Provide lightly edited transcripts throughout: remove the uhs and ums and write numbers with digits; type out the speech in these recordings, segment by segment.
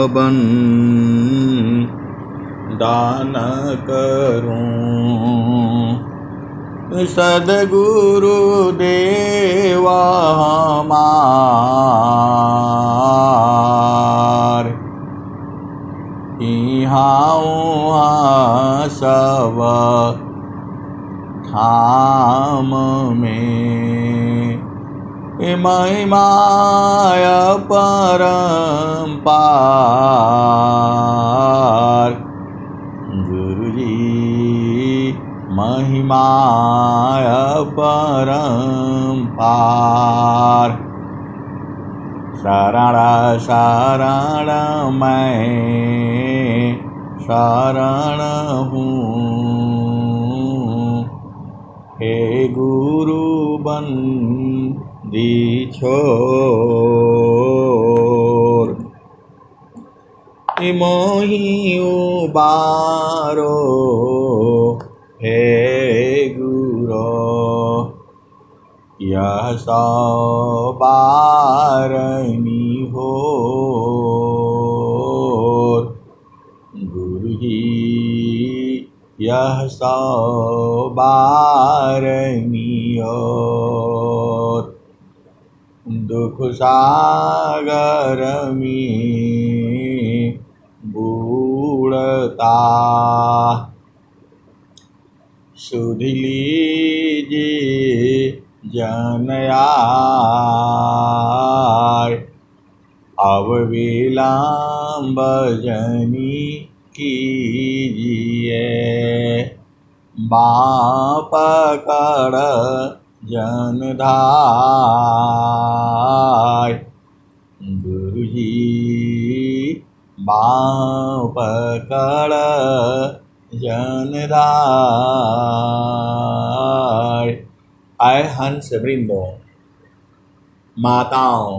बन दान करूं। सद्गुरु देव हमार इहाँ सब धाम में महिमाय परम्पार। गुरुजी महिमाय परम्पार। शरण शरण मैं शरण हूँ, हे गुरु बंदी छोर। मोहि उबारो हे गुरो, यह सौ बारनी हो। गुरुजी यह सौ बारनी ओर। दुख सागर में बूढ़ता सुध लीजिए जन आय। अब विलंब जनी कीजिए, बाँ पकड़ जन धाय। गुरुजी बाँ पकड़ जन धाय। आए हंस वृंदों, माताओं,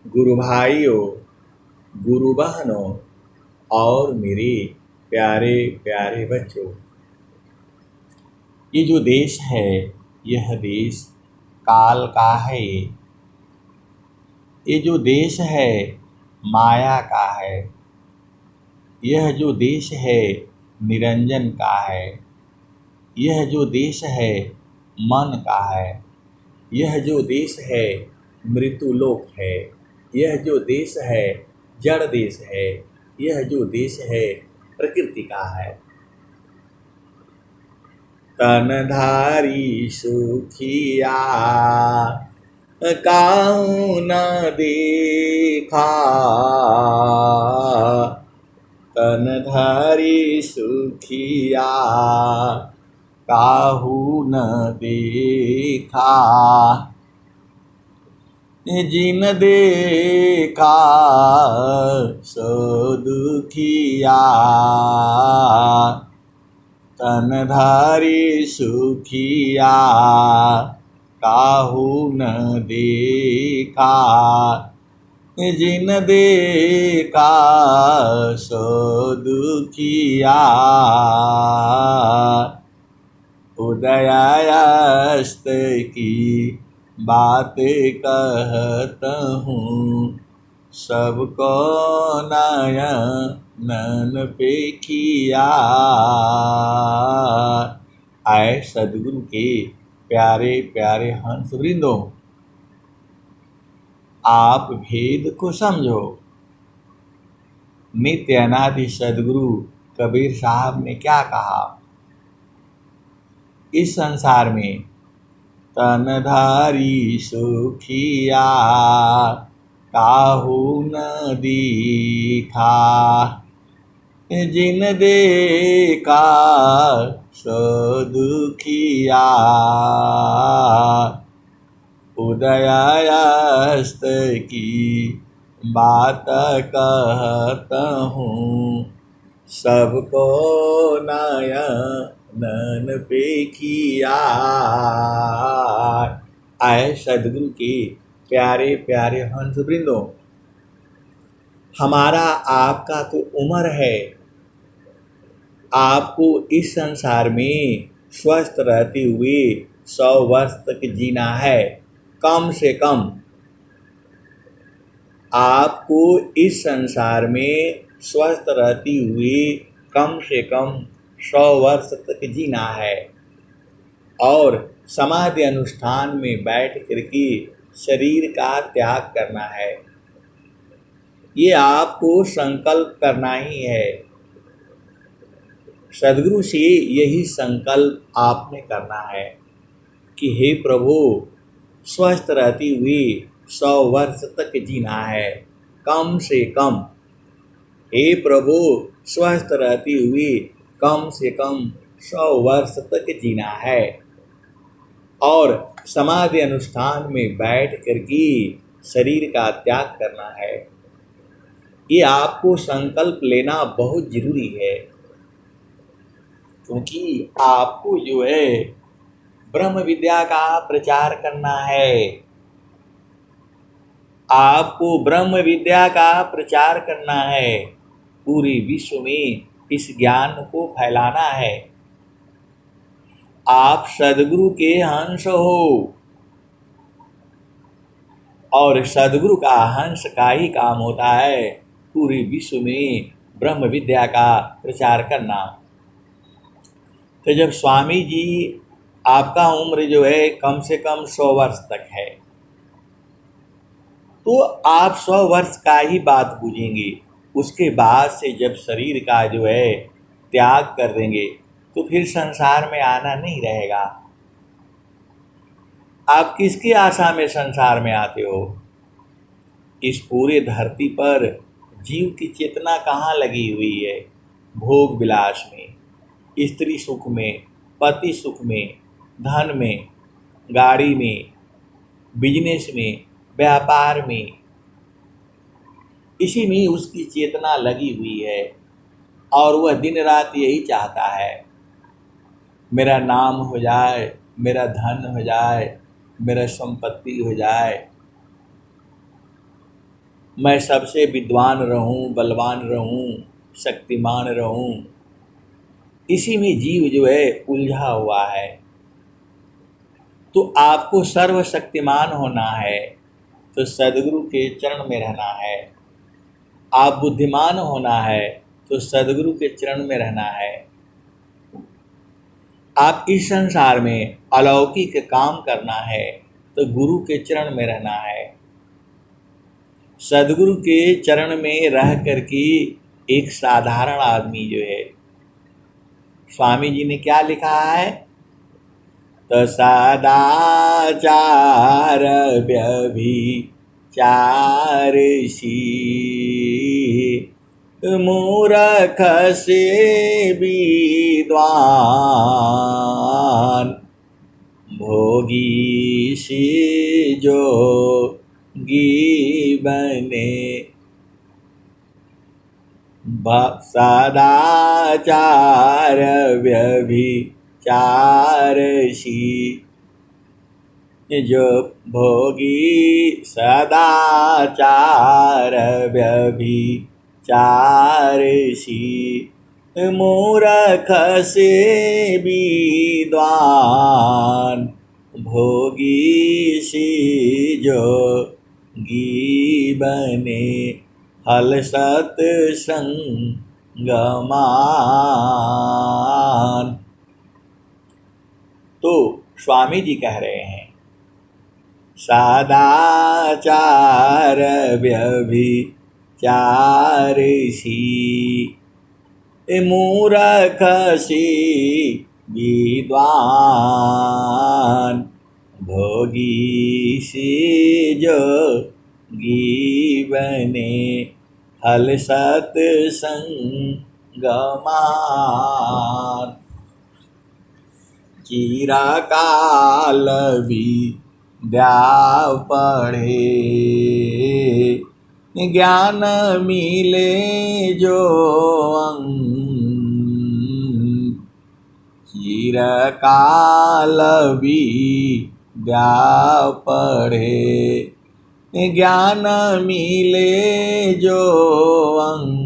गुरु भाइयों, गुरु बहनों और मेरे प्यारे प्यारे बच्चों, ये जो देश है यह देश काल का है। ये जो देश है माया का है। यह जो देश है निरंजन का है। यह जो देश है मन का है। यह जो देश है मृत्युलोक है। यह जो देश है जड़ देश है। यह जो देश है प्रकृति का है। तनधारी सुखिया काहू न देखा। तनधारी सुखिया काहू न देखा। जिन देखा सो दुखिया। तनधारी सुखिया काहू न देखा। जिन देखा सो दुखिया। उदयास्त की बात कहत हूँ, सबको नयन पे किया। आए सद्गुरु के प्यारे प्यारे हंस वृंदों, आप भेद को समझो। नित्य अनादि सद्गुरु कबीर साहब ने क्या कहा? इस संसार में तनधारी सुखिया काहू न दीखा। जिन देखा सो दुखिया। उदयास्त की बात कहत हूँ, सबको नयन पे किया। आए सद्गुरु के प्यारे प्यारे हंस वृंदों, हमारा आपका तो उम्र है। आपको इस संसार में स्वस्थ रहते हुए 100 वर्ष तक जीना है, कम से कम। आपको इस संसार में स्वस्थ रहती हुई कम से कम 100 वर्ष तक जीना है और समाधि अनुष्ठान में बैठ कर के शरीर का त्याग करना है। ये आपको संकल्प करना ही है। सद्गुरु से यही संकल्प आपने करना है कि हे प्रभु, स्वस्थ रहती हुई 100 वर्ष तक जीना है कम से कम। हे प्रभु, स्वस्थ रहती हुई कम से कम 100 वर्ष तक जीना है और समाधि अनुष्ठान में बैठ कर के शरीर का त्याग करना है। ये आपको संकल्प लेना बहुत जरूरी है, क्योंकि आपको जो है ब्रह्म विद्या का प्रचार करना है। आपको ब्रह्म विद्या का प्रचार करना है, पूरे विश्व में इस ज्ञान को फैलाना है। आप सद्गुरु के हंस हो और सद्गुरु का हंस का ही काम होता है पूरे विश्व में ब्रह्म विद्या का प्रचार करना। तो जब स्वामी जी, आपका उम्र जो है कम से कम 100 वर्ष तक है, तो आप 100 वर्ष का ही बात बूझेंगे। उसके बाद से जब शरीर का जो है त्याग कर देंगे तो फिर संसार में आना नहीं रहेगा। आप किसकी आशा में संसार में आते हो? इस पूरे धरती पर जीव की चेतना कहाँ लगी हुई है? भोग विलास में, स्त्री सुख में, पति सुख में, धन में, गाड़ी में, बिजनेस में, व्यापार में, इसी में उसकी चेतना लगी हुई है और वह दिन रात यही चाहता है, मेरा नाम हो जाए, मेरा धन हो जाए, मेरा संपत्ति हो जाए, मैं सबसे विद्वान रहूं, बलवान रहूं, शक्तिमान रहूं। इसी में जीव जो है उलझा हुआ है। तो आपको सर्वशक्तिमान होना है तो सद्गुरु के चरण में रहना है। आप बुद्धिमान होना है तो सद्गुरु के चरण में रहना है। आप इस संसार में अलौकिक काम करना है तो गुरु के चरण में रहना है। सद्गुरु के चरण में रह कर के एक साधारण आदमी जो है, स्वामी जी ने क्या लिखा है? तो सदाचार व्यभिचारसी मूरख से विद्वान भोगी से जोगी बने। सदाचार व्यभिचारसी जो भोगी, सदाचार व्यभिचारसी मूरख से विद्वान भोगी से जोगी बने। फल सत्संगमान। तो स्वामी जी कह रहे हैं सदाचार व्यभिचारसी मूरख से विद्वान भोगी से जोगी बने। फल सत्संगमान। चिरकाल विद्या पढ़े ज्ञान मिले जो अंग। चिरकाल विद्या पढ़े ज्ञान मिले जो अंग।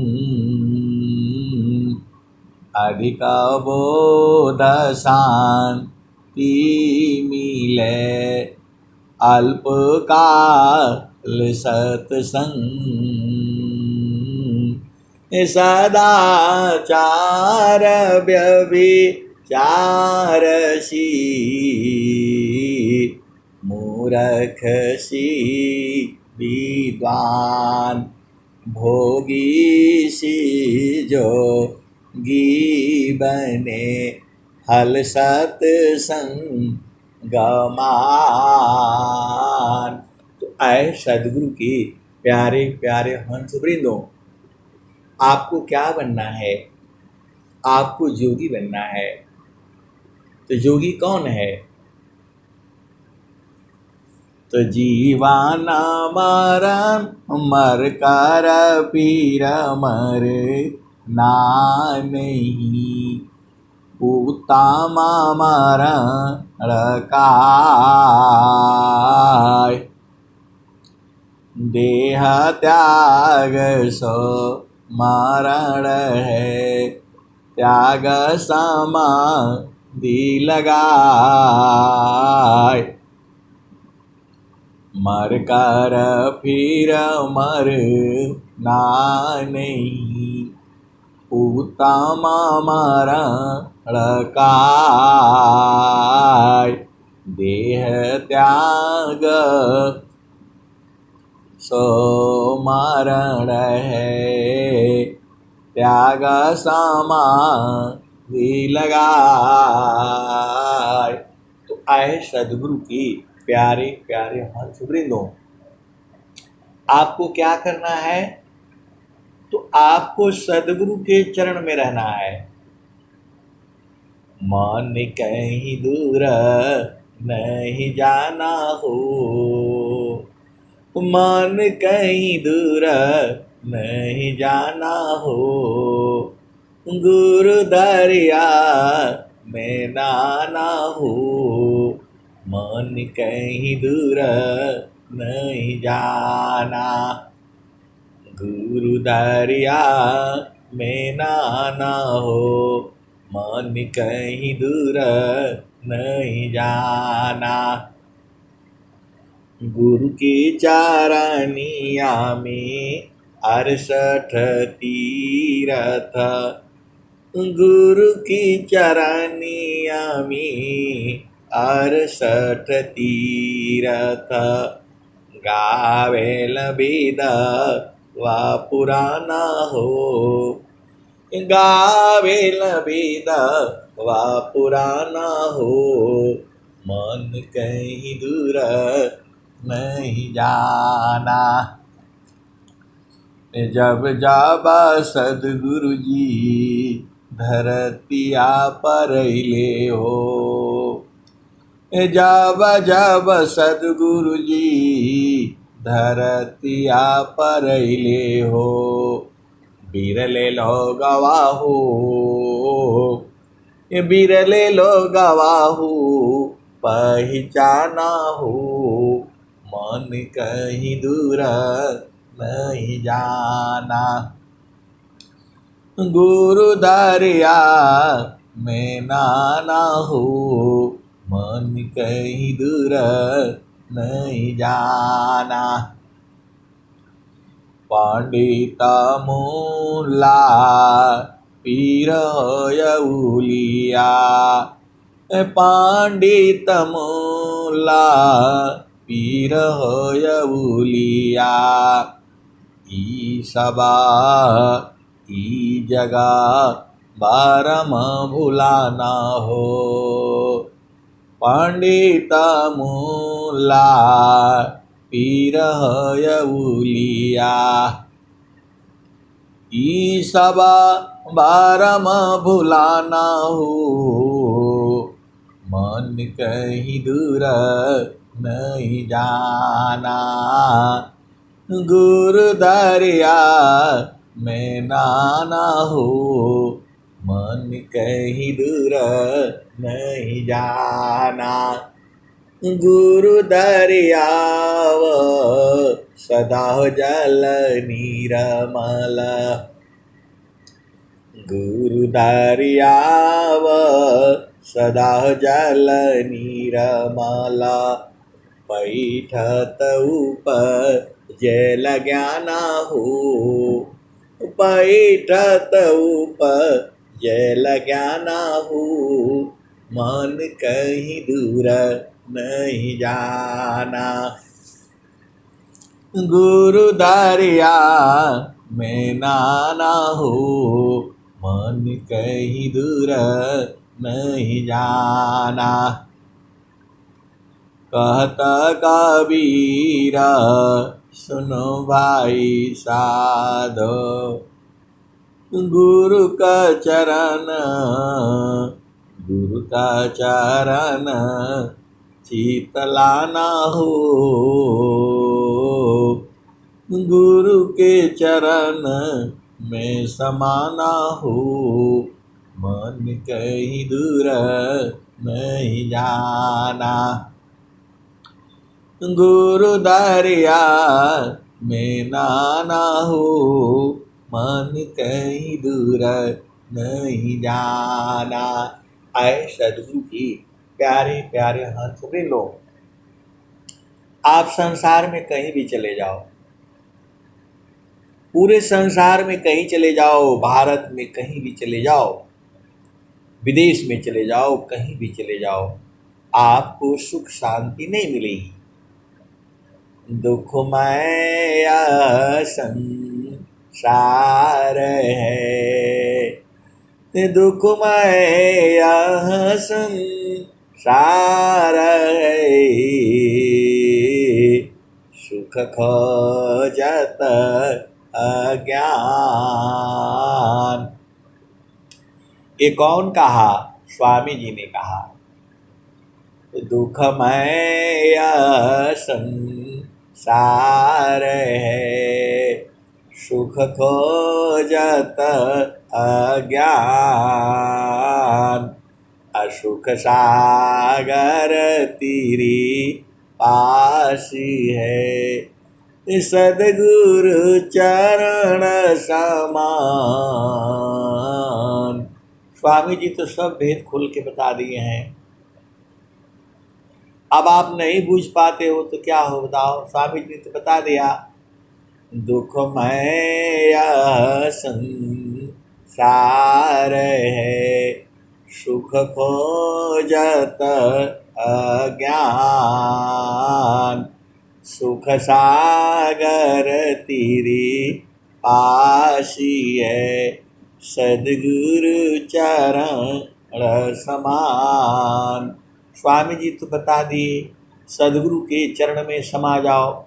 अधिक बोध शांति मिले अल्प का सत्संग सदाचार व्यभिचारसी मूरख सी विद्वान भोगी सी जोगी बने हल सत्संग गमान। तो आए सदगुरु के प्यारे प्यारे हंस वृंदों, आपको क्या बनना है? आपको जोगी बनना है। तो जोगी कौन है? तो जीवाना मरण मर कर पीर मर ना नहीं, उत्तम मरण काय। देह त्याग सो मरण है, त्याग समाधि लगाए। मर कर फिर मर ना नहीं, उत्तम मरण काय। देह त्याग सो मरण है, त्याग समाधि लगाए। तो आए सदगुरु की प्यारे प्यारे हंस वृंदों, आपको क्या करना है? तो आपको सदगुरु के चरण में रहना है। मन कहीं दूर नहीं जाना हो, मन कहीं दूर नहीं जाना हो, गुरु दरिया में नाना हो। मन कहीं दूर नहीं जाना, गुरु दरिया में नाना हो। मन कहीं दूर नहीं जाना, गुरु की चारनिया में 68 तीरथ, गुरु की चरनिया में 68 तीरथ। गावेल वेद वा पुराना हो, गावेल वेद वा पुराना हो। मन कहीं दूर नहीं जाना, जब जब सदगुरु जी धरतिया पर ले हो, जब जब सदगुरु जी धरतिया पर ले हो। बिरले लोग गवाहू, बिरले लोग गवाहू पहचाना हो। मन कहीं दूर नहीं जाना, गुरु दरिया में नाना हो। मन कहीं दूर नहीं जाना, पंडित मूला पीर उलिया, पंडित मूला पीर उलिया। ई सबा ई जगा बारम भुलाना हो, पंडित मूला पीर उलिया। ई सबा बारम भुलाना हो, मन कहीं दूर नहीं जाना, गुरु दरिया में नाना हो। मन कहीं दूर नहीं जाना, गुरु दरियाव सदा जल निरमल, गुरु दरियाव सदा जल निरमल। बैठत उपजल ज्ञानहु, बैठत उपजल ज्ञानहु, मन कहीं दूर नहीं जाना। गुरु दरिया में नाना हो, मन कहीं दूर नहीं जाना। कहता कबीर सुनो भाई साधो, गुरु का चरण शीतलाना हो। गुरु के चरण में समाना हो, मन कहीं दूर नहीं जाना। गुरु दरिया में नाना हो, मन कहीं दूर नहीं जाना। आए सदगुरु की प्यारे प्यारे हंसरेलो, आप संसार में कहीं भी चले जाओ, पूरे संसार में कहीं चले जाओ, भारत में कहीं भी चले जाओ, विदेश में चले जाओ, कहीं भी चले जाओ, आपको सुख शांति नहीं मिलेगी। दुखमय संसार है, दुखमय संसार है, सुख खोजत अज्ञान। ये कौन कहा? स्वामी जी ने कहा। दुखमय संसार है, सुख खोजत अज्ञान। असुख सागर तीरी पासी है, सद्गुरु चरण समान। स्वामी जी तो सब भेद खोल के बता दिए हैं। अब आप नहीं बूझ पाते हो तो क्या हो बताओ? स्वामी जी ने तो बता दिया। दुखमय संसार है, सुख खोजत अज्ञान। सुख सागर तीरी पासी है, सद्गुरु चरण समान। स्वामी जी तो बता दिए, सद्गुरु के चरण में समा जाओ।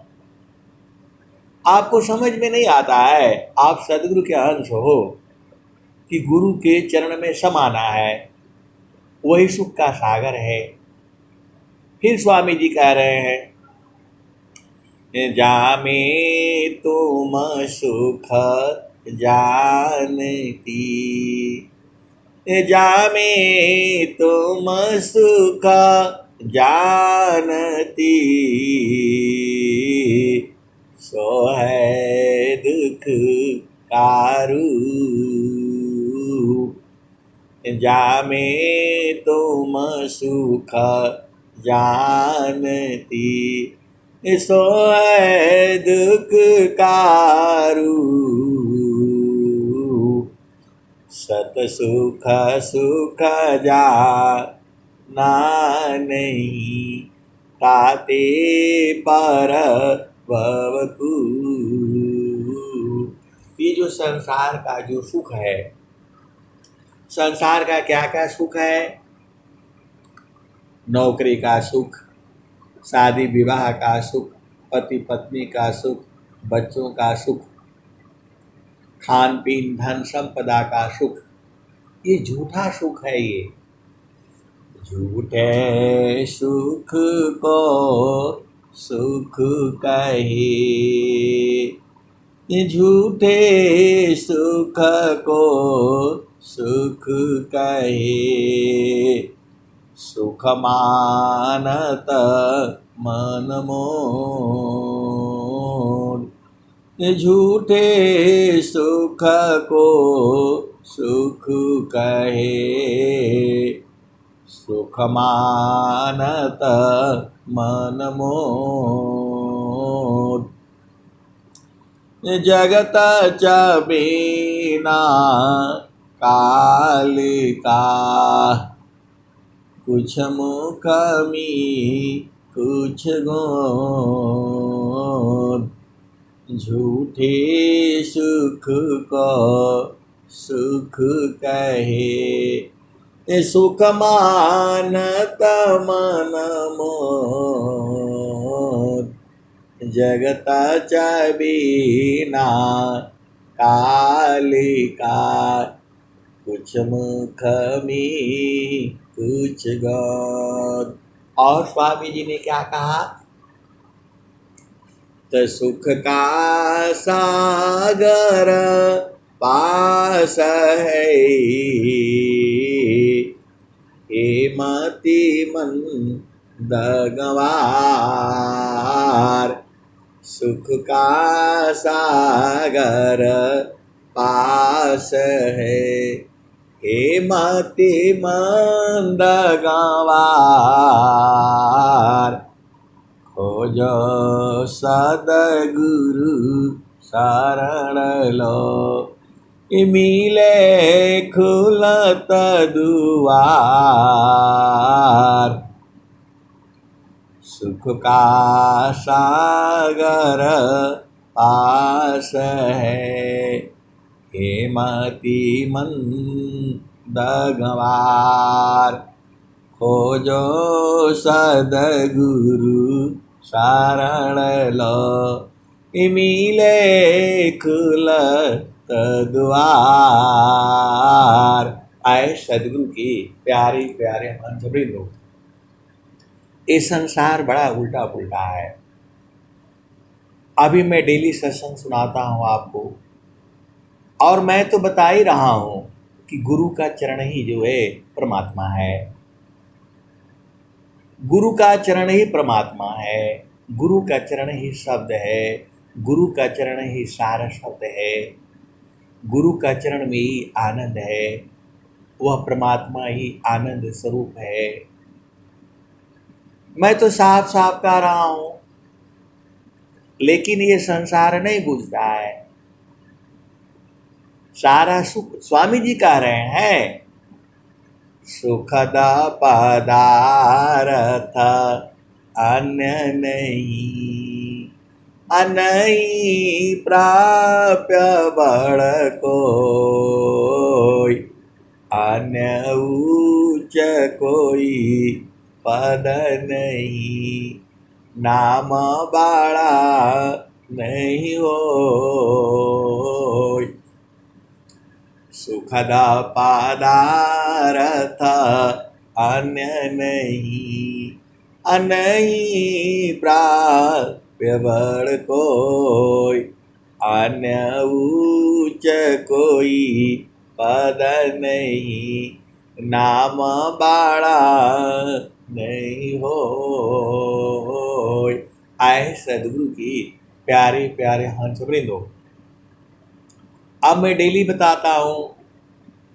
आपको समझ में नहीं आता है, आप सद्गुरु के अंश हो कि गुरु के चरण में समाना है, वही सुख का सागर है। फिर स्वामी जी कह रहे हैं, जामे तुम सुख जानती, जामे तुम सुख जानती, सो है दुख कारू। जामे तुम सुख जानती, सो है दुख कारू। सत सुख सुख जाना नहीं, ताते पर भवकू। ये जो संसार का जो सुख है, संसार का क्या क्या सुख है? नौकरी का सुख, शादी विवाह का सुख, पति पत्नी का सुख, बच्चों का सुख, खान पीन धन संपदा का सुख, ये झूठा सुख है। ये झूठे सुख को सुख कहे, झूठे सुख को सुख कहे। सुख मानत मन मोर, झूठे सुख को सुख कहे। सुख मानत मन मोद। जगत च बीना कालिका, कुछ मुख मी कुछ गोद। झूठे सुख को सुख कहे, सुख मानत मन मोद। जगत च बीना कालिका, कुछ मुख में कुछ गोद। और स्वामी जी ने क्या कहा? तो सुख का सागर पास है, हेमति मंद गंवार। सुख का सागर पास है, हेमति मंद गंवार। खोजो सद्गुरु शरण लो, मिले खुलत दुआर। सुख का सागर पास है, हेमति मंद गंवार। खोजो सद्गुरु शरण लो, मिले खुलत द्वार। आए सद्गुरु की प्यारे प्यारे हंसवृंदो, ये संसार बड़ा उल्टा पुल्टा है। अभी मैं डेली सत्संग सुनाता हूँ आपको, और मैं तो बता ही रहा हूँ कि गुरु का चरण ही जो है परमात्मा है। गुरु का चरण ही परमात्मा है, गुरु का चरण ही शब्द है, गुरु का चरण ही सारा शब्द है, गुरु का चरण में ही आनंद है। वह परमात्मा ही आनंद स्वरूप है। मैं तो साफ साफ कह रहा हूं, लेकिन ये संसार नहीं बुझता है। सारा सुख स्वामी जी कह रहे हैं, सुखद पदार्थ अन्य नहीं, अनई प्राप्य बड़ कोई। अन्य उच्च कोई पद नहीं, नाम बाड़ा नहीं होय। सुखद पदार्थ अन्य नहीं, अनई प्राप्य बड़ कोई। अन्य उच्च कोई पद नहीं, नाम बाड़ा नहीं होय। आए सदगुरु की प्यारे प्यारे हंसवृंदो, अब मैं डेली बताता हूँ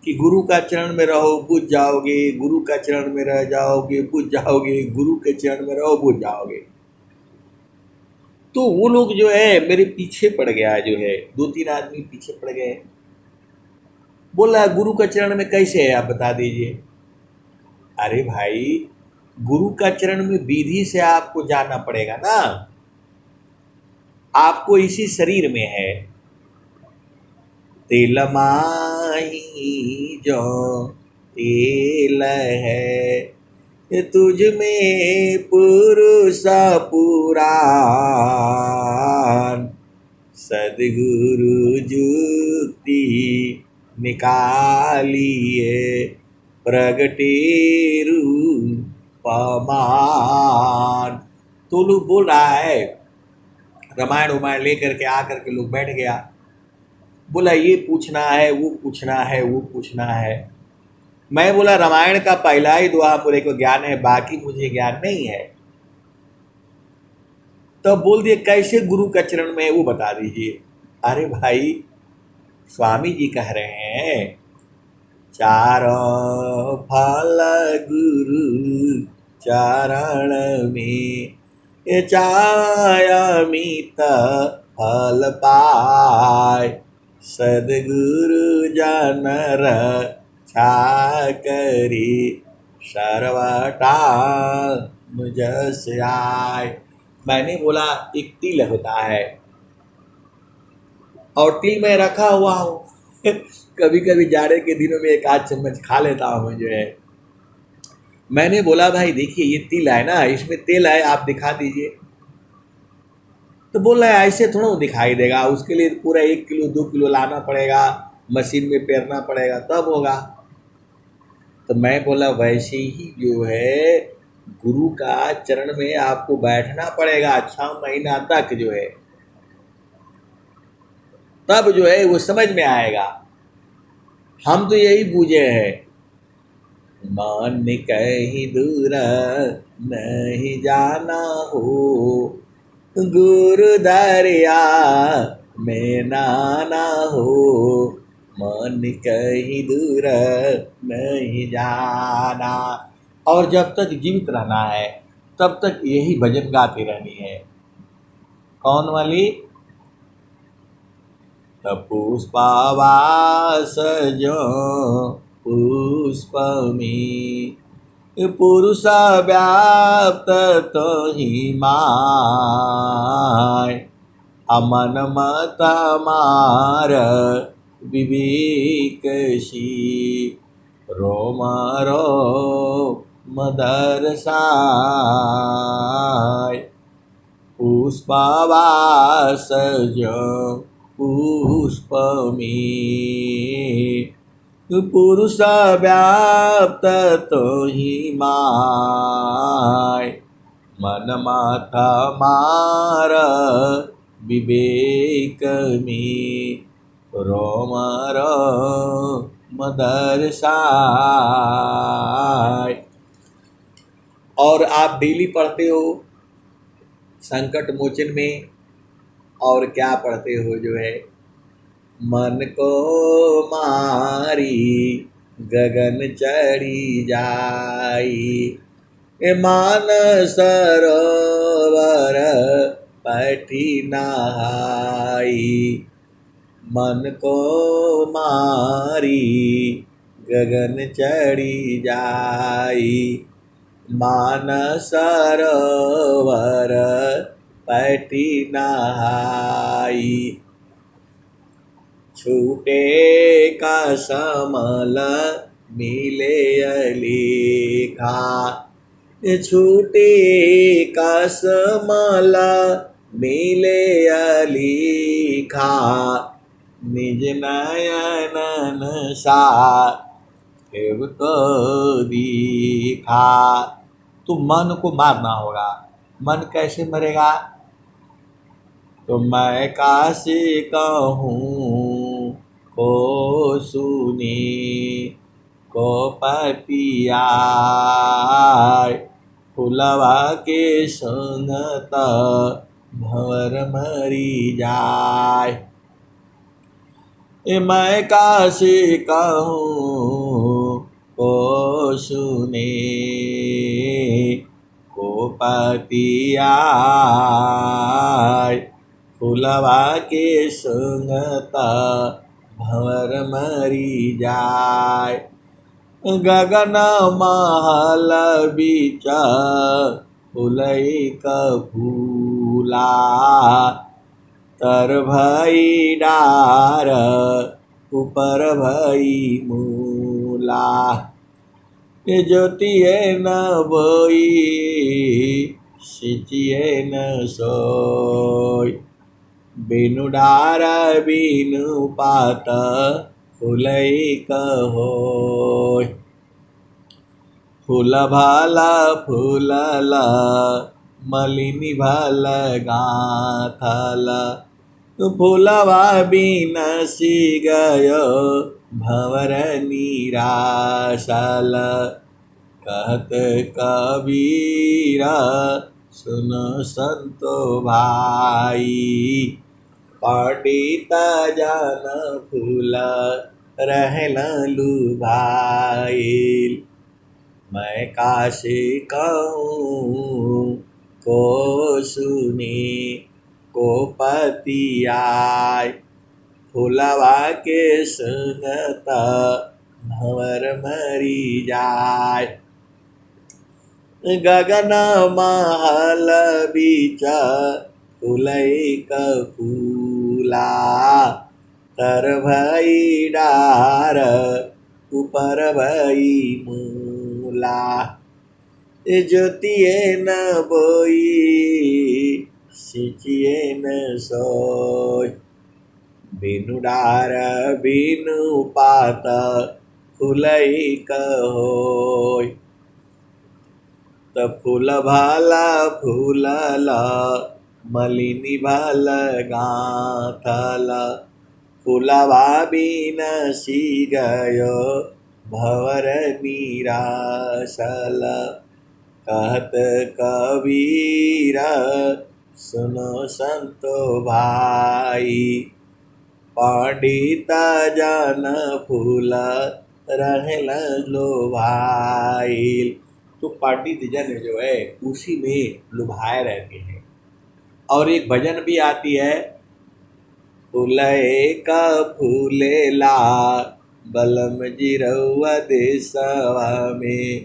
कि गुरु का चरण में रहो बुझ जाओगे, गुरु का चरण में रह जाओगे बुझ जाओगे, गुरु के चरण में रहो बुझ जाओगे। तो वो लोग जो है मेरे पीछे पड़ गया, जो है 2-3 आदमी पीछे पड़ गए। बोला गुरु का चरण में कैसे है, आप बता दीजिए। अरे भाई, गुरु का चरण में विधि से आपको जाना पड़ेगा ना। आपको इसी शरीर में है। तेल माही जो तेल है, तुझ में पुरुष पुराण। सद्गुरु जुक्ति निकालिए, प्रगटे रूपमान। तो लोग बोल रहा है, रामायण उमायण लेकर के आकर के लोग बैठ गया। बोला ये पूछना है, वो पूछना है, वो पूछना है। मैं बोला रामायण का पहला ही दुआ मुझे को ज्ञान है, बाकी मुझे ज्ञान नहीं है। तो बोल दिए कैसे गुरु का चरण में है वो बता दीजिए। अरे भाई, स्वामी जी कह रहे हैं, चारों फल गुरु चरण में चायामित फल पाय सद्गुरु जन रक्षा करी सर्वटा मुझस आय। मैंने बोला एक तिल होता है और तिल मैं रखा हुआ हूँ कभी कभी जाड़े के दिनों में एक आध चम्मच खा लेता हूँ जो है। मैंने बोला भाई देखिए ये तिल है ना, इसमें तेल है, आप दिखा दीजिए। तो बोल रहा है ऐसे थोड़ा दिखाई देगा, उसके लिए पूरा 1 किलो 2 किलो लाना पड़ेगा, मशीन में पेरना पड़ेगा तब होगा। तो मैं बोला वैसे ही जो है गुरु का चरण में आपको बैठना पड़ेगा 6 महीना तक जो है, तब जो है वो समझ में आएगा। हम तो यही बूझे हैं मान कहीं दूर नहीं जाना हो, गुरु दरिया में नाना हो, मन कहीं दूर नहीं जाना। और जब तक जीवित रहना है तब तक यही भजन गाती रहनी है। कौन वाली? पुष्पवास जो पुष्पमी पुरुष व्याप्त तो ही माय, अमन मत मार विवेक सी रोम मदर साय। पुष्पवास जो पुष्पमी पुरुष व्याप्त तो ही माय, मन माथा मार विवेक में रोम मदर साय। और आप डेली पढ़ते हो संकट मोचन में, और क्या पढ़ते हो जो है मन को मारी गगन चढ़ी जाई, मान सरोवर पैठी नहाई, मन को मारी गगन चढ़ी जाई, मान सरोवर पैठी नहाई, छूटे का समल मिले अलीखा, छूटे का समल मिले अलीखा, निज नयनन सा एव को दिखा। तो मन को मारना होगा। मन कैसे मरेगा? तो मैं काशी कहूँ को सुनी को पतिया, फुलवा के सुनत भंवर मरी जाय, मैं काशी कहूँ को सुने को पतिया, फुलवा के सुंगत भंवर मरी जाय, गगन महल बीच फुलई का फूला, तर भई डार ऊपर भई मूला, ज्योतिए न बोई सिचिए न सोय, बिनु डार बिनु पात फुलई कहोय, फूल भल फूलल मलिनी भल गाथल, फूलवा बिनसी गयो भंवर निराशल, कहत कबीर सुन संतो भाई, पंडित जन फूल रहन लुभाई। मैं कासे कहूँ को सुनी को पति आय, फुलवा के सुनता भंवर मरी जाय। गगन महल बीच फुलैक फूला, तर भई डार ऊपर भई मूला। ज्योतिए न बोई सिंचिए न सोय, बिनु डार बिनु पात फुलैक होय। त फूल भाला फूलल मलिनी भल गाथल, फूलवा बिनसी गयो भंवर निरासल। कहत कबीर सुनो संतो भाई, पंडित जन फूल रहल लो भाई। तो पंडित जन जो है उसी में लुभाए रहते हैं। और एक भजन भी आती है, फूले का फूलेला बलम जिरौआ देशवा में,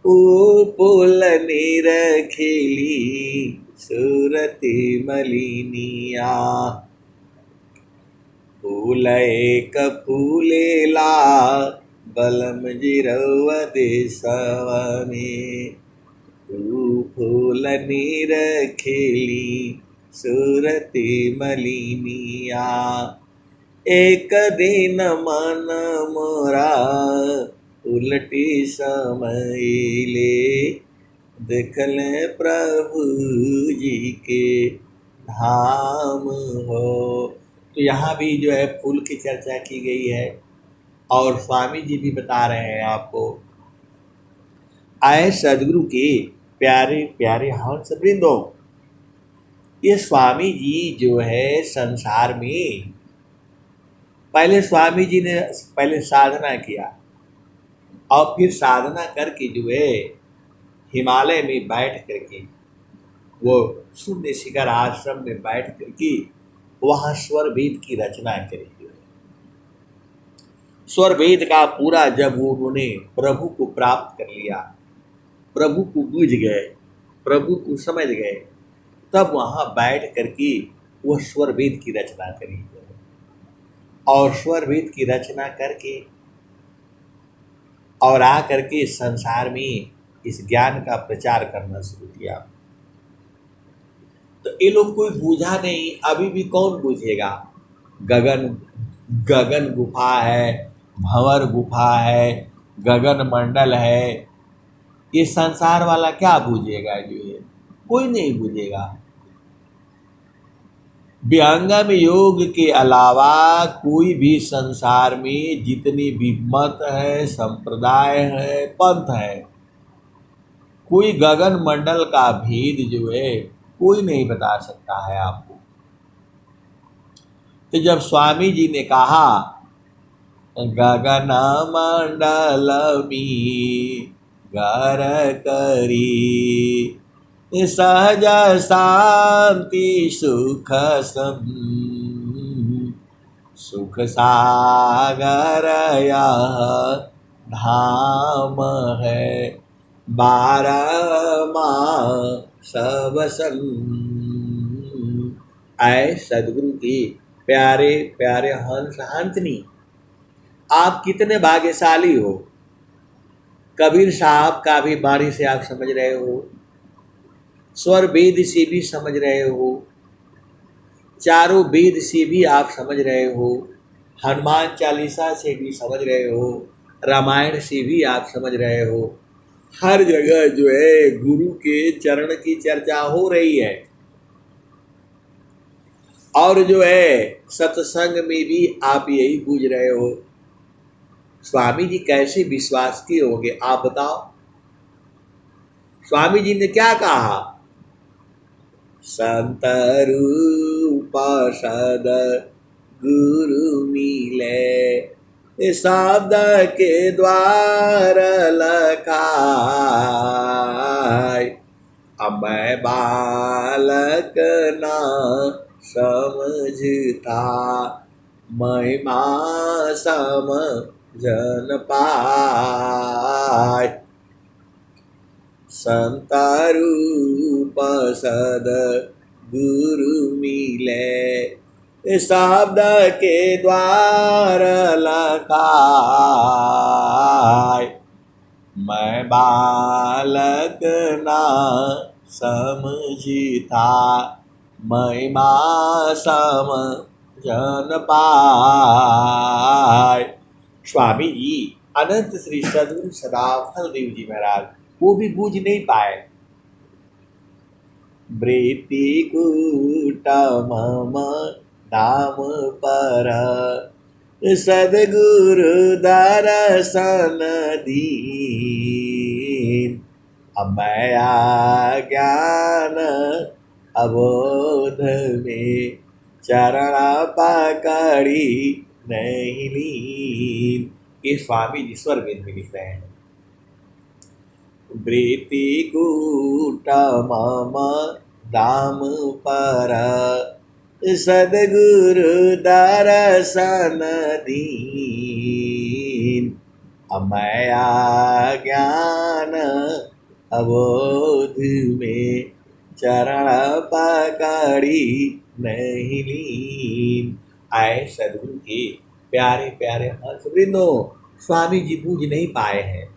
ऊ फूल नीर खिली सूरती मलिनिया। फूल एक फूलेला बलम जिरौआ देशवा में, तू फूल नीर खिली सूरती मलिनिया। एक दिन मन मोरा उलटी समयले, देखल प्रभु जी के धाम हो। तो यहाँ भी जो है फूल की चर्चा की गई है। और स्वामी जी भी बता रहे हैं आपको, आए सदगुरु के प्यारे प्यारे हंस वृंदों। ये स्वामी जी जो है संसार में, पहले स्वामी जी ने पहले साधना किया और फिर साधना करके जो है हिमालय में बैठ करके, वो शून्य शिखर आश्रम में बैठ करके वहाँ स्वर वेद की रचना करी। स्वर वेद का पूरा जब उन्होंने प्रभु को प्राप्त कर लिया, प्रभु को बूझ गए, प्रभु को समझ गए, तब वहाँ बैठ करके वो स्वर वेद की रचना करी। और स्वर वेद की रचना करके और आ करके संसार में इस ज्ञान का प्रचार करना शुरू किया। तो ये लोग कोई बूझा नहीं, अभी भी कौन बूझेगा। गगन गगन गुफा है, भंवर गुफा है, गगन मंडल है, ये संसार वाला क्या बूझेगा। जो है कोई नहीं बूझेगा। विहंगम योग के अलावा कोई भी संसार में जितनी भी मत है, संप्रदाय है, पंथ है, कोई गगन मंडल का भेद जो है कोई नहीं बता सकता है आपको। तो जब स्वामी जी ने कहा गगन मंडल में घर करी, सहज शांति सुख सम, सुख सागर यह धाम है, 12 मास बसन। आए सदगुरु की प्यारे प्यारे हंस हंसनी, आप कितने भाग्यशाली हो। कबीर साहब का भी बाणी से आप समझ रहे हो, स्वर वेद से भी समझ रहे हो, चारों वेद से भी आप समझ रहे हो, हनुमान चालीसा से भी समझ रहे हो, रामायण से भी आप समझ रहे हो। हर जगह जो है गुरु के चरण की चर्चा हो रही है। और जो है सत्संग में भी आप यही बूझ रहे हो। स्वामी जी कैसे विश्वास किए होंगे आप बताओ। स्वामी जी ने क्या कहा, संत रूप सद गुरु मिले, शब्द के द्वार लखाय। अब मैं बालक ना समझता, महिमा समझन पाय। संत रूप सद गुरु मिले, शब्द के द्वार लखाय। मैं बालक ना समझता, महिमा समझन पाय। स्वामी जी अनंत श्री सद्गुरु सदाफल देव जी महाराज वो भी बूझ नहीं पाए। वृत्ति कूट मम नाम पर, सद्गुरु दर्शन दीन। अब मैं ज्ञान अबोध में, चरण पकड़ी नहीं लीन। ये स्वामी जी स्वर वेद में लिख रहे हैं। वृत्ति कूट मम दाम पर, सद्गुरु दर्शन दीन। मैं ज्ञान अबोध में, चरण पकड़ी नहीं लीन। आए सद्गुरु के प्यारे प्यारे हंस वृंदो, स्वामी जी बूझ नहीं पाए हैं।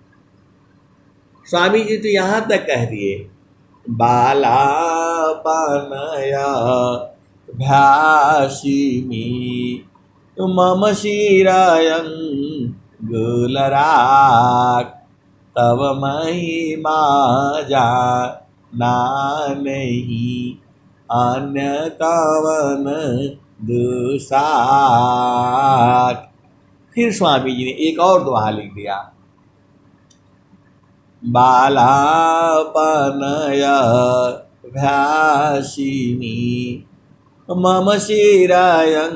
स्वामी जी तो यहाँ तक कह दिए, बालापनया भ्यासिमी मम शिरायंगुलराग। तब महिमा जाना नहीं, अन्य कवन दुसाक। फिर स्वामी जी ने एक और दोहा लिख दिया, बालापनया भ्यासिनी मम शिरायंगुलराग।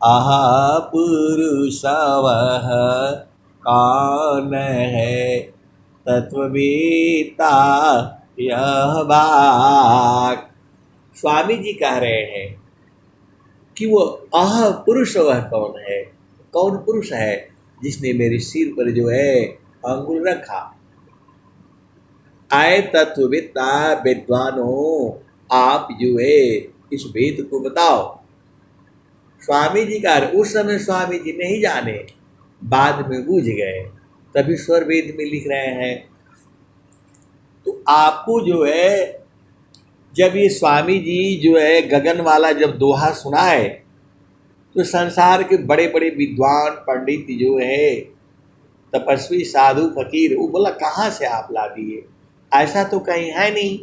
अह पुरुषवः कौन है, तत्ववेत्ता यह बाक। स्वामी जी कह रहे हैं कि वो अह पुरुष वह कौन है, कौन पुरुष है जिसने मेरे सिर पर जो है अंगुल रखा। आए तत्ववेत्ता विद्वानों, आप जो है इस वेद को बताओ। स्वामी जी का उस समय स्वामी जी नहीं जाने, बाद में बूझ गए, तभी स्वर वेद में लिख रहे हैं। तो आपको जो है जब ये स्वामी जी जो है गगन वाला जब दोहा सुनाए, तो संसार के बड़े बड़े विद्वान पंडित जो है तपस्वी साधु फकीर, वो बोला कहाँ से आप ला दिए, ऐसा तो कहीं है नहीं।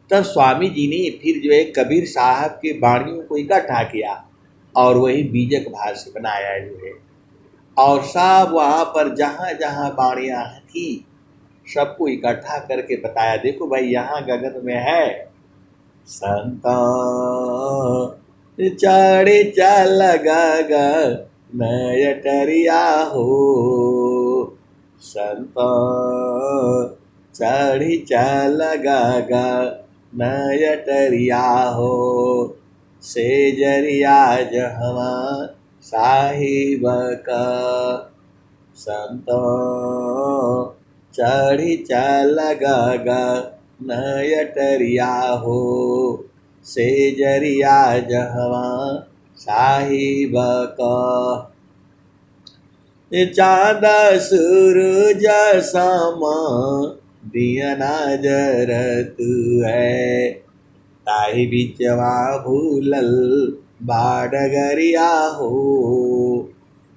तब स्वामी जी ने फिर जो है कबीर साहब के वाणियों को इकट्ठा किया और वही बीजक भाष्य बनाया जो है, और सब वहाँ पर जहाँ जहाँ वाणियाँ थी सबको इकट्ठा करके बताया, देखो भाई यहाँ गगन में है संत चढ़े चल गगन अटरिया हो, संत चढ़ी चल गगन अटरिया हो। से जरिया जहवा साहिब का, संत चढ़ी चल गगन अटरिया हो। से जरिया जहवा साहिब का। चाँद सूरज सम दियना जरत है, ताहि बिचवा भूलल बाडगरिया हो।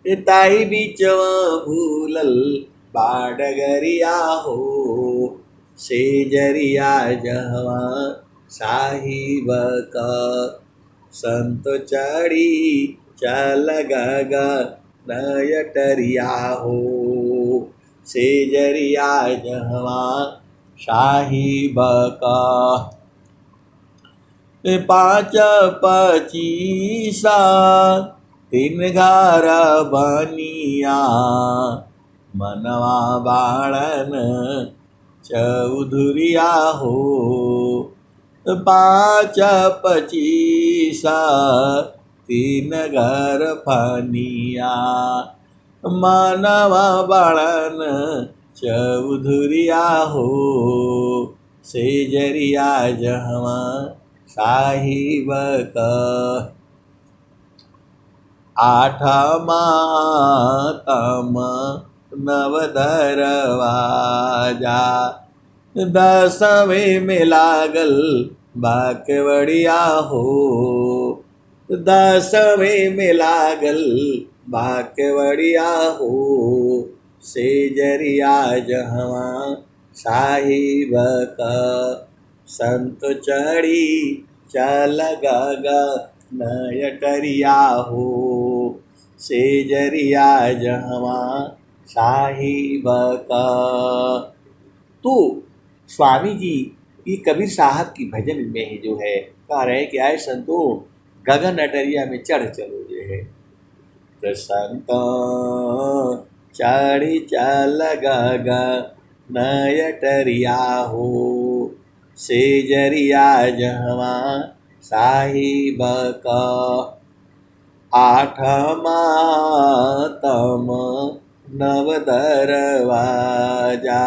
ताहि बिचवा भूलल बाडगरिया हो। से जरिया जहवा साहिब का, संत चढ़ी चल गगन अटरिया हो। से जरिया जहवा साहिब का। पाँच पचीसा तीन घर बनिया मनवा बाणन चौधुरिया हो। पाँच पचीसा तीन घर बनिया मनवा बाणन चौधुरिया हो। सेजरिया जहवा साहिब का आठ महातम नव दरवाजा 10वें में लागल बाकेवड़िया हो। 10वें में लागल बाकेवड़िया हो। सेजरिया जहवा साहिब का संत चढ़ी चल गगा नयटरिया हो। सेजरिया जहवा साहिब का। तो स्वामी जी ये कबीर साहब की भजन में जो है कह रहे हैं कि आए संतो गगन अटरिया में चढ़ चलो जो है। तो संत चढ़ी चल गगा नयटरिया हो। सेजरिया जहवा साहिब का आठ मातम नव दरवाजा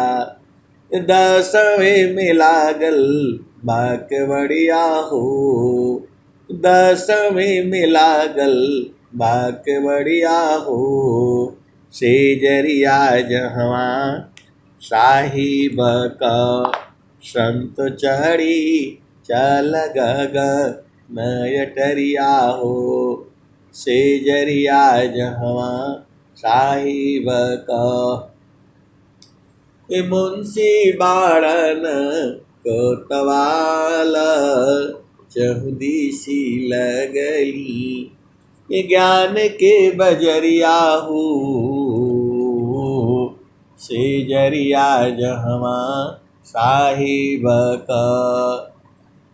10वें में लागल बाकेवड़िया हो। 10वें में लागल बाकेवड़िया हो। सेजरिया जहवा साहिब का संत चढ़ी चल गगा नयटरिया हो। सेजरिया जहवा साहिब का। मुंशी बाड़न कोतवाल चहुदिसी लगली ज्ञान के बजरिया हो। सेजरिया जहवा साहिब का।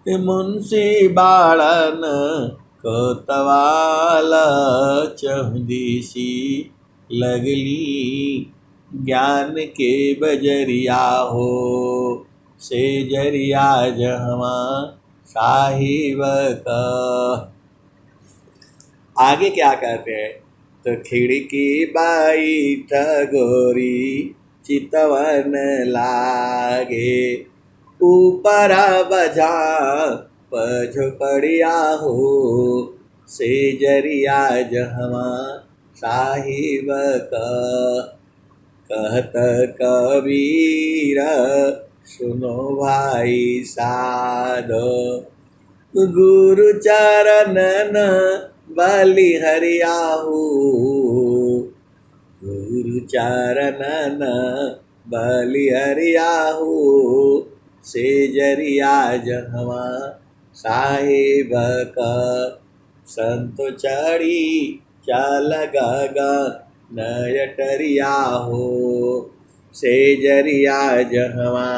मुंशी बाड़न कोतवाल चहुदिसी लगली ज्ञान के बजरिया हो। सेजरिया जहवा साहिब का। आगे क्या कहते हैं? तो खिड़की बैठ गोरी चितवन लागे ऊपरा बजा पझपड़िया हो। सेजरिया जहवा साहिब का। कहत कबीर सुनो भाई साधो गुरु चरणन बलिहरिया हो। गुरु चरणन बलिहरिया हो। सेजरिया जहवा साहिब का। संत चढ़ी चल गगा नयटरिया हो। सेजरिया जहवा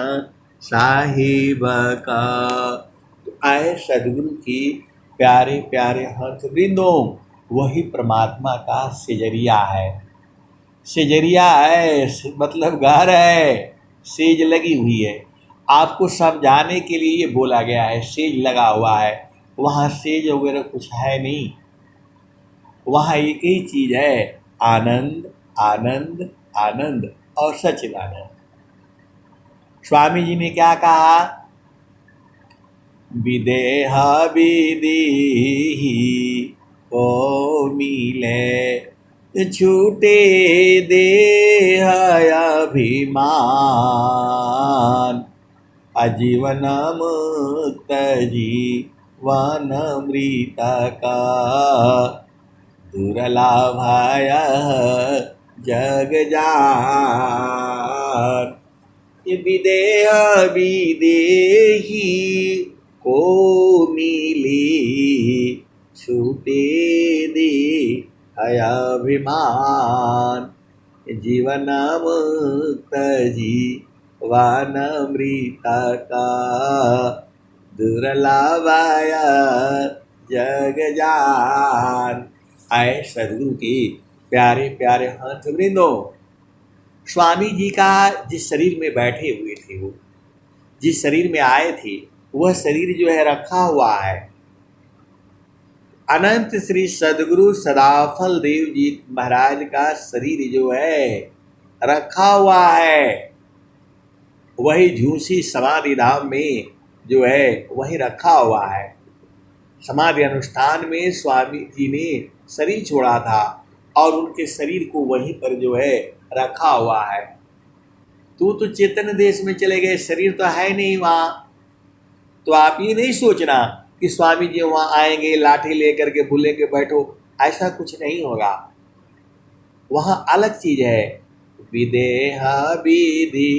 साहिब का। तो आए सदगुरु की प्यारे प्यारे हाथ वृंदों वही परमात्मा का सेजरिया है। सेजरिया है मतलब घर है, सेज लगी हुई है। आपको समझाने के लिए ये बोला गया है सेज लगा हुआ है। वहाँ सेज वगैरह कुछ है नहीं, वहाँ एक ही चीज़ है आनंद आनंद आनंद और सच्चिदानंद। स्वामी जी ने क्या कहा? विदेह विदेही को मिले छूटे देह अभिमान आजीवन मुक्त जीवन मृत का दुर्लभाय जग जान। विदेह विदेही को मिली छूटे दे अभिमान जीवन मुक्त जीवन मृत का दुर्लभय जग जान। आए सदगुरु के प्यारे प्यारे हाथ वृंदों, स्वामी जी का जिस शरीर में बैठे हुए थे, वो जिस शरीर में आए थे, वह शरीर जो है रखा हुआ है। अनंत श्री सदगुरु सदाफल देव जी महाराज का शरीर जो है रखा हुआ है, वही झूसी समाधि धाम में जो है वही रखा हुआ है। समाधि अनुष्ठान में स्वामी जी ने शरीर छोड़ा था और उनके शरीर को वहीं पर जो है रखा हुआ है। तू तो चेतन देश में चले गए, शरीर तो है नहीं वहाँ। तो आप ये नहीं सोचना कि स्वामी जी वहाँ आएंगे लाठी लेकर के बोलेंगे बैठो, ऐसा कुछ नहीं होगा। वहाँ अलग चीज है। विदेह विधि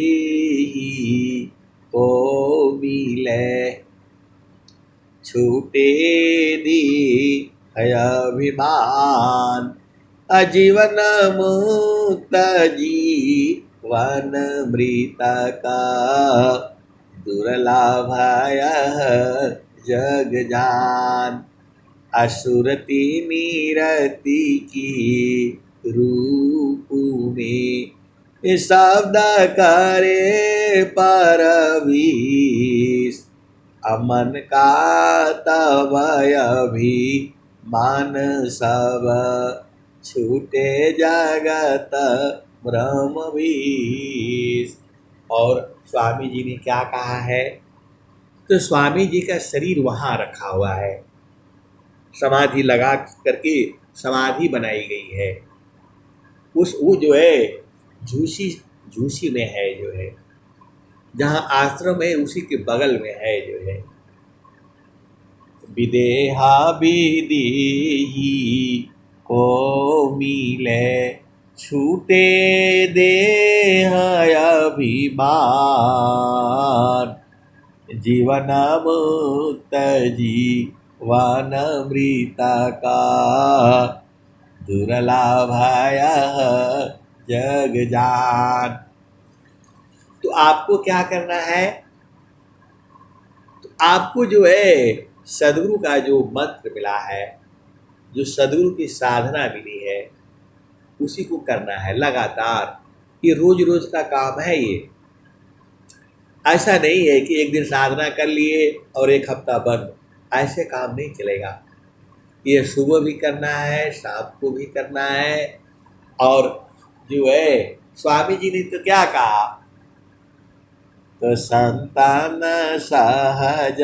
को मिले, छूटे दी है अभिमान। अजीवन मुक्त जीवन मृत का, दुर्लभय जग जान। असुरति नीरति की रूप में, शब्द करे परवीश। अमन का तब अभी मान सब, छूटे जगत ब्रह्म विष। और स्वामी जी ने क्या कहा है? तो स्वामी जी का शरीर वहाँ रखा हुआ है, समाधि लगा करके समाधि बनाई गई है। वो जो है झूसी में है, जो है जहाँ आश्रम है उसी के बगल में है जो है। विदेहा विधि को मिले, छूटे देह अभिमान। जीवन मुक्त जीवन मृत का, दुर्लभय जग जान। तो आपको क्या करना है? तो आपको जो है सदगुरु का जो मंत्र मिला है, जो सदगुरु की साधना मिली है, उसी को करना है लगातार। ये रोज रोज का काम है। ये ऐसा नहीं है कि एक दिन साधना कर लिए और एक हफ्ता बंद, ऐसे काम नहीं चलेगा। ये सुबह भी करना है, शाम को भी करना है। और जो है स्वामी जी ने तो क्या कहा? तो संतान सहज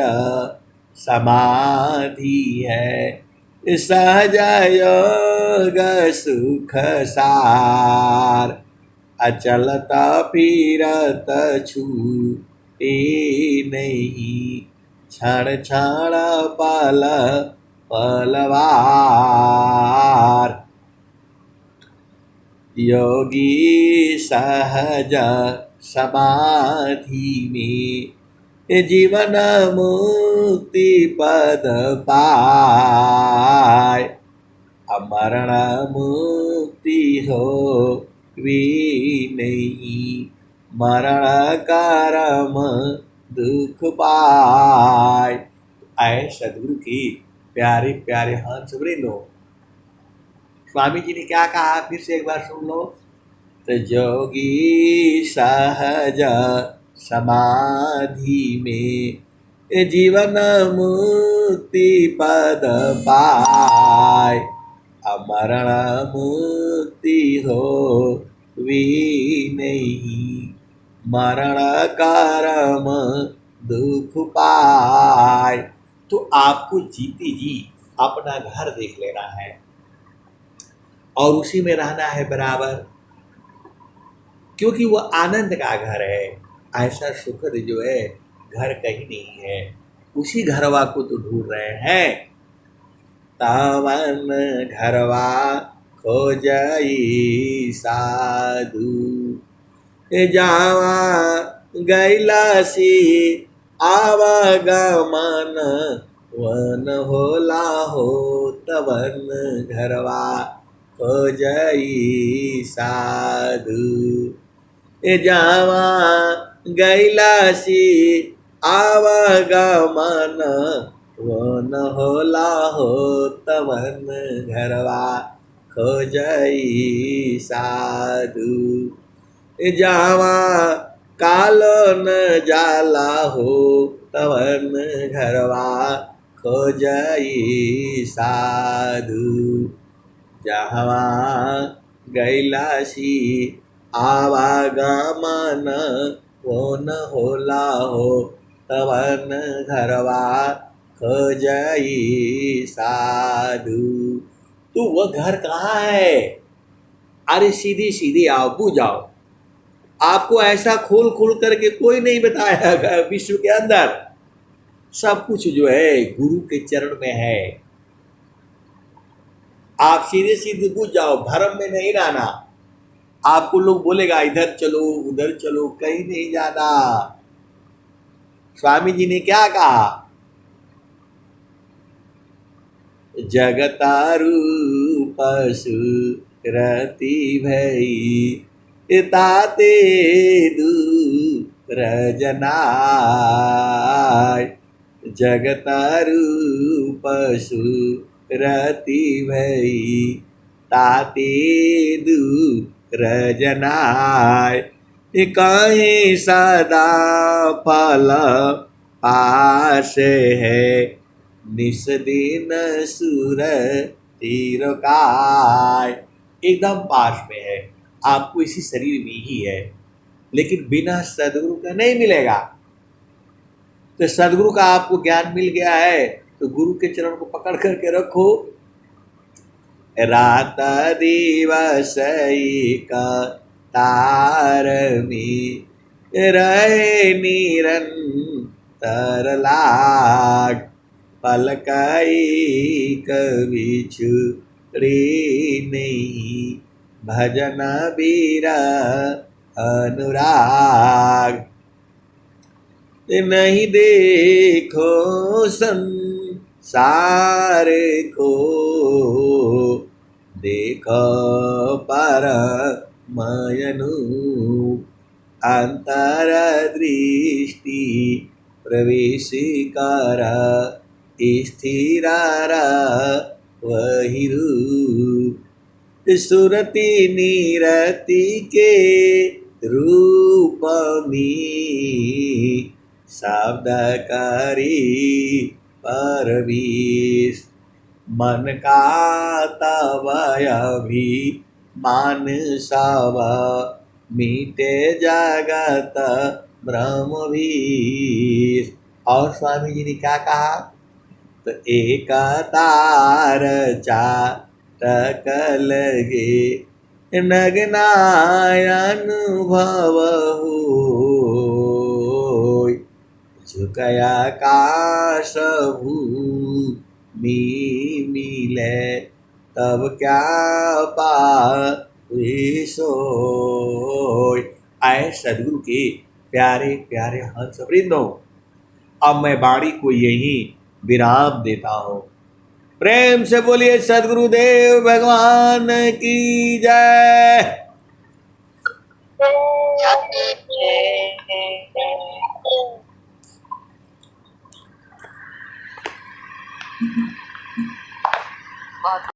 समाधि है, सहज योग सुख सार। अचलता फिरत छूटे नहीं, क्षण क्षण पल पलवार। योगी सहज समाधि में, जीवन मुक्ति पद पाय। अमरण मुक्ति हो भी नहीं, मरण करम दुख पाय। आए सदगुरु की प्यारे प्यारे हंस वृंदों, स्वामी जी ने क्या कहा फिर से एक बार सुन लो। तो जोगी सहज समाधि में, जीवन मुक्ति पद पाय। अमरण मुक्ति हो भी नहीं, मरण करम दुख पाय। तो आपको जीते जी अपना घर देख लेना है और उसी में रहना है बराबर, क्योंकि वो आनंद का घर है। ऐसा सुखद जो है घर कहीं नहीं है। उसी घरवा को तो ढूंढ रहे हैं। तावन घरवा खोजई साधु, जावा गैलासी आवागमन। वन होला हो तवन घरवा खोजई साधु, जावा गैलासी आवागमन वो न होला हो तवन घरवा खोजई साधु जावा काल न जाला हो तवन घरवा खोजई साधु जहवा गैलासी आवागमन वो न होला हो तवन घरवा खोजई साधु। तो वह घर कहाँ है? अरे सीधी सीधी आओ, पूछ जाओ। आपको ऐसा खोल खोल करके कोई नहीं बताया विश्व के अंदर। सब कुछ जो है गुरु के चरण में है। आप सीधे सीधे पूछ जाओ, भरम में नहीं रहना। आपको लोग बोलेगा इधर चलो उधर चलो, कहीं नहीं जाना। स्वामी जी ने क्या कहा? जगतारू पशु रति भई ताते दूर जनाय। जगतारू पशु रति भई ताते दूर जनाय। कहीं सदा फल पास है निस दिन सुर तीर काय। एकदम पास में है, आपको इसी शरीर में ही है, लेकिन बिना सदगुरु का नहीं मिलेगा। तो सदगुरु का आपको ज्ञान मिल गया है तो गुरु के चरण को पकड़ करके रखो। रात दिवस का तार में रहे निरंतर लाग। पलकाई कभी छुड़ी नहीं भजन बीरा अनुराग। नहीं देखो संसार को देखो परमयनु। अंतर दृष्टि प्रवेश कर स्थिर वही रूप। सुरति निरति के रूप में शब्दकारी परवीश। मन का तव अभिमान सब मीटे जगत ब्रह्म भीष। और स्वामी जी ने क्या कहा? तो एक तार चाटक लगे नग्नानुभव होय। झुकया काश भूमि मिले तब क्या पावे सोय। आए सदगुरु के प्यारे प्यारे हंस वृंदों, अब मैं वाणी को यही विराम देता हूँ। प्रेम से बोलिए सदगुरुदेव भगवान की जय।